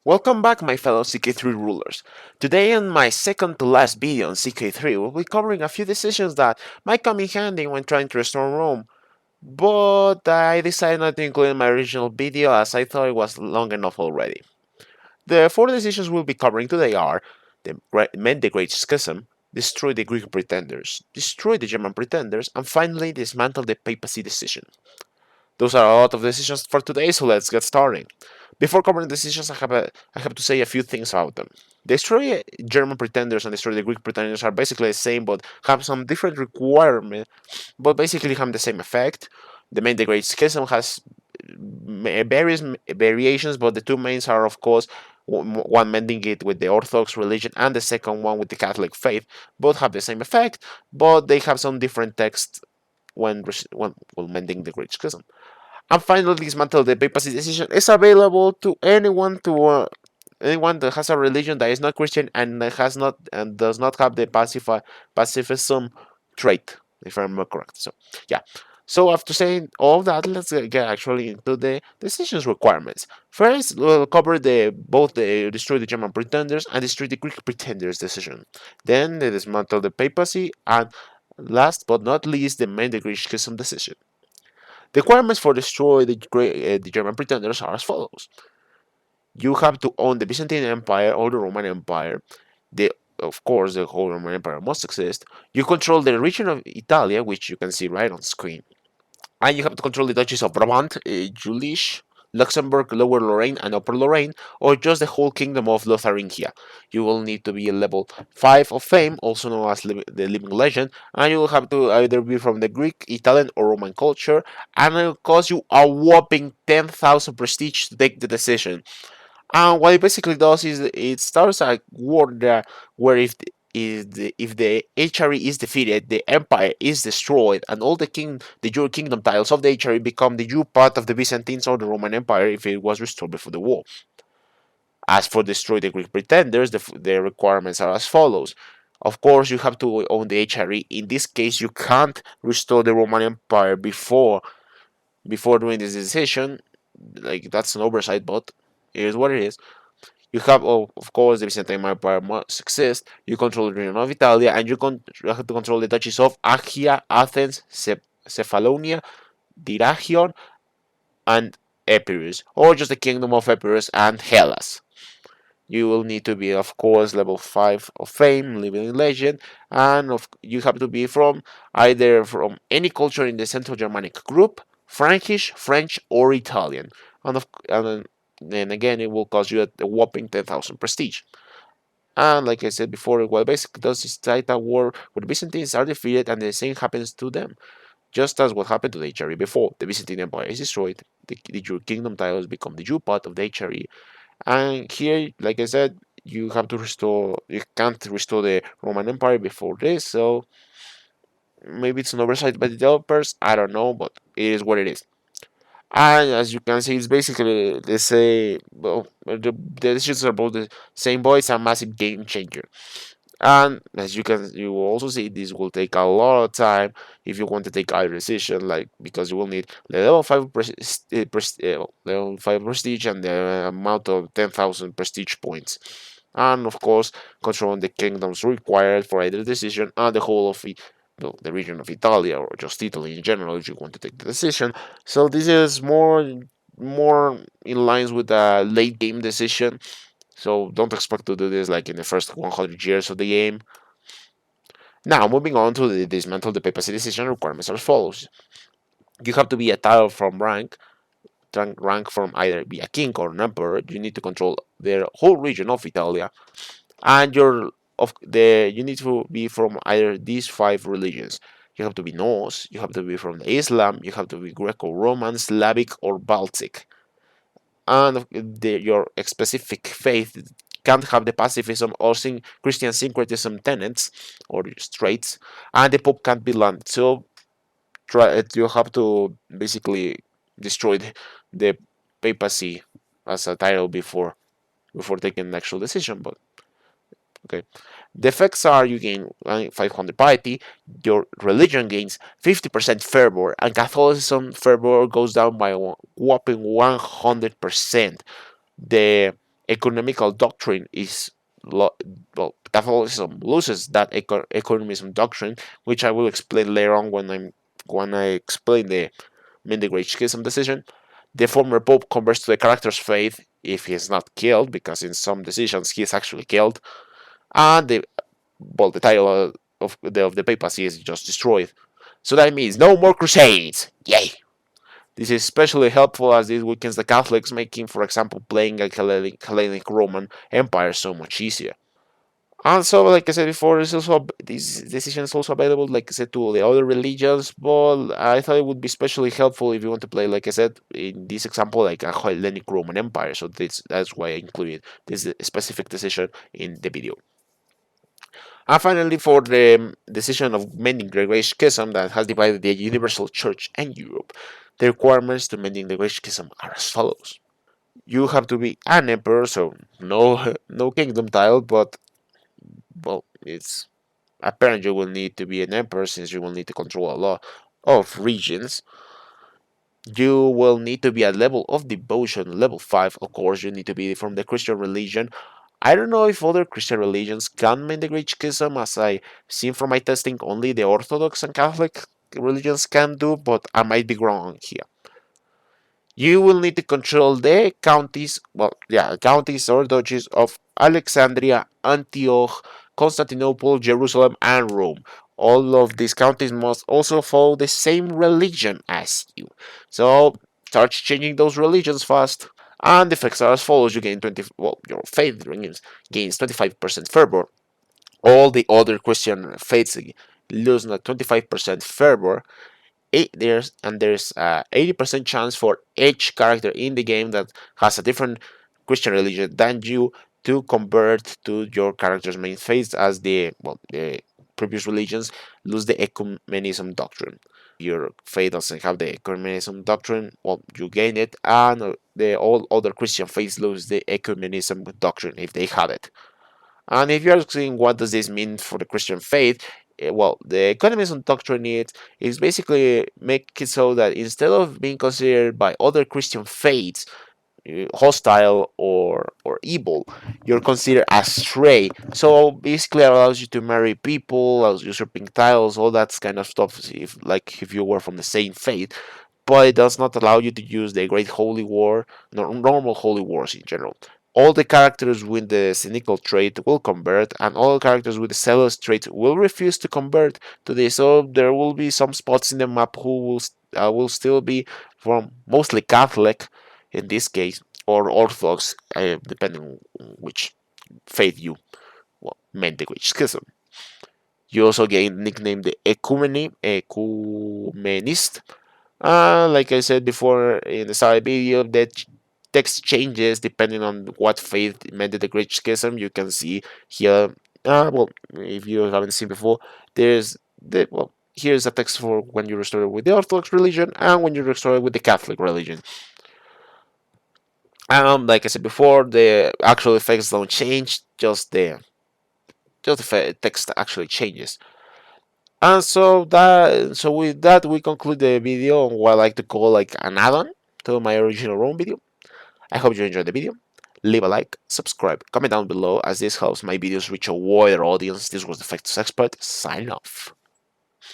Welcome back, my fellow CK3 rulers. Today, in my second to last video on CK3, we'll be covering a few decisions that might come in handy when trying to restore Rome, but I decided not to include in my original video as I thought it was long enough already. The four decisions we'll be covering today are mend the Great Schism, destroy the Greek pretenders, destroy the German pretenders, and finally dismantle the papacy decision. Those are a lot of decisions for today, so let's get started. Before covering decisions, I have to say a few things about them. The destroy German pretenders and destroy the Greek pretenders are basically the same, but have some different requirements, but basically have the same effect. The main, the Great Schism, has various variations, but the two mains are, of course, one mending it with the Orthodox religion and the second one with the Catholic faith. Both have the same effect, but they have some different text when mending the Great Schism. And finally, dismantle the papacy decision is available to anyone that has a religion that is not Christian and that has not and does not have the pacifism trait, if I'm correct. So yeah. So after saying all that, let's get actually into the decisions requirements. First, we'll cover both the destroy the German pretenders and destroy the Greek pretenders decision. Then the dismantle the papacy, and last but not least, the main the Greek schism decision. The requirements for destroy the German pretenders are as follows: you have to own the Byzantine Empire or the Roman Empire. Of course, the whole Roman Empire must exist. You control the region of Italia, which you can see right on screen, and you have to control the duchies of Brabant, Jülich, Luxembourg, Lower Lorraine, and Upper Lorraine, or just the whole kingdom of Lotharingia. You will need to be a level 5 of fame, also known as the Living Legend, and you will have to either be from the Greek, Italian, or Roman culture, and it will cost you a whopping 10,000 prestige to take the decision. And what it basically does is it starts a war there where if the HRE is defeated, the empire is destroyed, and all the Euro kingdom tiles of the HRE become the Euro part of the Byzantines or the Roman Empire if it was restored before the war. As for destroy the Greek pretenders, the requirements are as follows. Of course, you have to own the HRE. In this case, you can't restore the Roman Empire before doing this decision. Like, that's an oversight, but it is what it is. You have, of course, the Byzantine Empire must exist. You control the region of Italia, and you have to control the duchies of Achaia, Athens, Cephalonia, Dyrrhachion, and Epirus, or just the kingdom of Epirus and Hellas. You will need to be, of course, level 5 of fame, living legend, and you have to be from either from any culture in the Central Germanic group, Frankish, French, or Italian. And then again, it will cost you a whopping 10,000 prestige. And like I said before, what basically does is fight a war where the Byzantines are defeated and the same happens to them. Just as what happened to the HRE before. The Byzantine Empire is destroyed, the Jew kingdom titles become the Jew part of the HRE, and here, like I said, you can't restore the Roman Empire before this, so maybe it's an oversight by the developers, I don't know, but it is what it is. And as you can see, it's basically the same. Well, the decisions are both the same, but it's a massive game changer. And as you will also see, this will take a lot of time if you want to take either decision, like because you will need level 5 prestige and the amount of 10,000 prestige points, and of course controlling the kingdoms required for either decision and the whole of the region of Italia or just Italy in general if you want to take the decision. So this is more in lines with a late game decision, so don't expect to do this like in the first 100 years of the game. Now, moving on to the dismantle the papacy decision requirements are as follows. You have to be a title from rank from either be a king or an emperor. You need to control the whole region of Italia, and you need to be from either these 5 religions. You have to be Norse, you have to be from the Islam, you have to be Greco-Roman, Slavic, or Baltic, and your specific faith can't have the pacifism or Christian syncretism tenets or traits, and the Pope can't be landed. So you have to basically destroy the papacy as a title before taking an actual decision. But okay, the effects are you gain 500 piety, your religion gains 50% fervor, and Catholicism fervor goes down by a whopping 100%. The economical doctrine is well, Catholicism loses that economism doctrine, which I will explain later on when I explain the Mindigrade Schism decision. The former pope converts to the character's faith if he is not killed, because in some decisions he is actually killed, and the title of the papacy is just destroyed. So that means no more crusades. Yay! This is especially helpful as this weakens the Catholics, making, for example, playing a Hellenic Roman Empire so much easier. Also, like I said before, this decision is also available, like I said, to the other religions. But I thought it would be especially helpful if you want to play, like I said, in this example, like a Hellenic Roman Empire. So that's why I included this specific decision in the video. And finally, for the decision of mending the Great Schism that has divided the Universal Church and Europe, the requirements to mending the Great Schism are as follows. You have to be an emperor, so no kingdom title, but well, it's apparent you will need to be an emperor since you will need to control a lot of regions. You will need to be at level of devotion, level 5. Of course, you need to be from the Christian religion. I don't know if other Christian religions can make the Great Schism, as I seen from my testing, only the Orthodox and Catholic religions can do, but I might be wrong here. You will need to control the counties, well, yeah, counties or duchies of Alexandria, Antioch, Constantinople, Jerusalem, and Rome. All of these counties must also follow the same religion as you. So start changing those religions fast. And the effects are as follows: you gain 20, well, your faith gains 25% fervor. All the other Christian faiths lose 25% fervor, there's a 80% chance for each character in the game that has a different Christian religion than you to convert to your character's main faith, as the previous religions lose the ecumenism doctrine. Your faith doesn't have the ecumenism doctrine, well, you gain it, and the all other Christian faiths lose the ecumenism doctrine if they have it. And if you're asking what does this mean for the Christian faith, well, the ecumenism doctrine is basically make it so that instead of being considered by other Christian faiths hostile or evil, you're considered astray. So basically, it allows you to marry people, allows usurping titles, all that kind of stuff. If you were from the same faith, but it does not allow you to use the Great Holy War, normal Holy Wars in general. All the characters with the cynical trait will convert, and all the characters with the zealous trait will refuse to convert to this. So there will be some spots in the map who will still be from mostly Catholic, in this case, or Orthodox, depending on which faith you meant the Great Schism. You also gain nickname the Ecumenist. Like I said before in the start video, that text changes depending on what faith meant the Great Schism. You can see here. If you haven't seen before, there's here's a text for when you restore with the Orthodox religion and when you restore with the Catholic religion. Like I said before, the actual effects don't change, just the text actually changes. And so with that we conclude the video on what I like to call like an add-on to my original Rome video. I hope you enjoyed the video. Leave a like, subscribe, comment down below, as this helps my videos reach a wider audience. This was the Factus Expert, signing off.